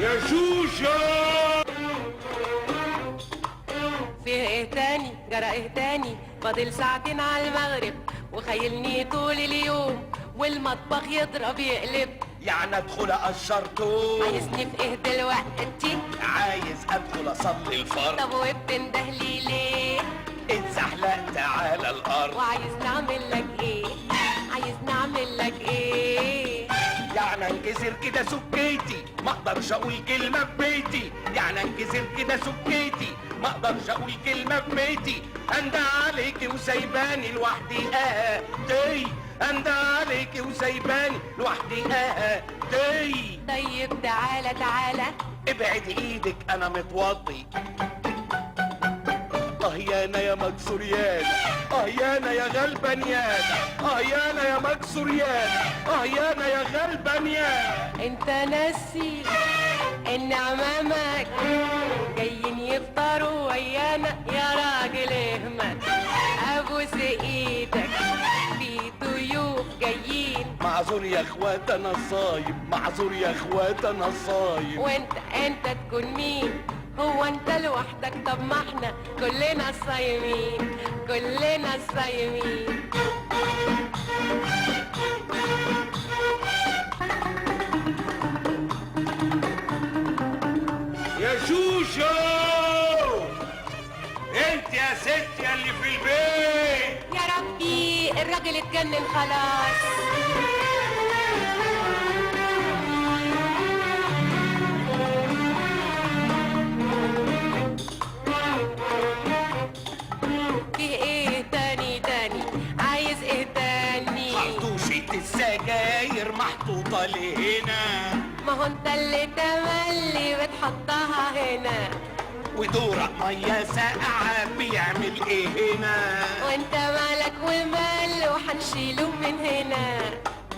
يا شوشة فيه ايه تاني جرى ايه تاني؟ فاضل ساعتين على المغرب وخيلني طول اليوم والمطبخ يضرب يقلب. يعني ادخل اقشر توم. عايزني في ايه دلوقتي؟ عايز ادخل اصلي الفرض. طب وبتنده لي ليه؟ اتزحلقت على الارض. وعايز نعمل لك ايه؟ عايز نعمل لك ايه؟ يعني انكسر كده سكيتي ما اقدرش اقول كلمه في بيتي. يعني انكسر كده سكيتي ما اقدرش اقول كلمه في بيتي. انده عليكي وسايباني لوحدي تي. انده عليكي وسايباني لوحدي تي. طيب تعالى تعالى ابعد ايدك انا متوضي. يانا يا مكسور يانا، يانا يا غلبان يانا، يانا يا مكسور يانا، يانا يا غلبان يانا. انت ناسي ان عمامك جايين يفطروا ويانا يا راجل اهمل. ابوس ايدك في ضيوف جايين. معذور يا اخوات انا صايم، معذور يا اخوات انا صايم. وانت تكون مين؟ هو انت لوحدك؟ طب ما احنا كلنا صايمين، كلنا صايمين. يا شوشو انت يا ست يا اللي في البيت. يا ربي الراجل اتجنن خلاص. في ايه تاني تاني؟ عايز ايه تاني؟ خرطوشة السجاير محطوطة لهنا. ما هو انت اللي تملي بتحطها هنا. ودورق مية ساقعة بيعمل ايه هنا؟ وانت مالك ومال وحنشيله من هنا.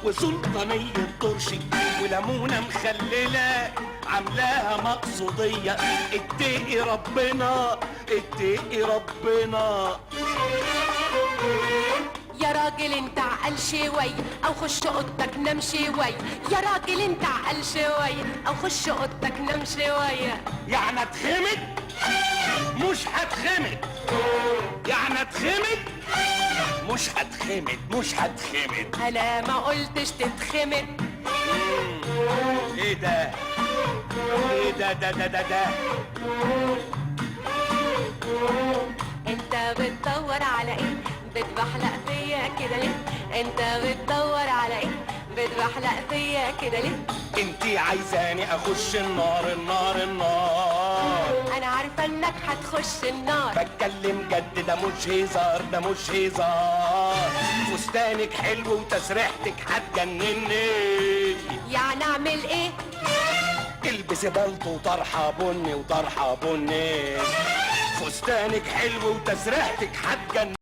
وسلطانية طرشي وليمونة مخللة عاملاها مقصودية. اتقي ربنا اتقي ربنا. يا راجل انت عقل شوي او خش اوضتك نام شوي. يا راجل انت عقل شوي او خش اوضتك نام شوية. يعني اتخمد مش هتخمد. يعني اتخمد مش هتخمد. مش هتخمد. انا ما قلتش تتخمد. ايه ده؟ ايه ده؟ انت بتدور على ايه؟ بتبحلق فيا كده ليه؟ انت بتدور على ايه؟ بتبحلق فيا كده ليه؟ انتي عايزاني اخش النار النار النار. انا عارفه انك هتخش النار. بتكلم جد ده مش هزار ده مش هزار. فستانك حلو وتسريحتك هتجنني. يعني اعمل ايه؟ البسي بلطو وطرحه بني وطرحه بني. فستانك حلو وتسريحتك هتجنني.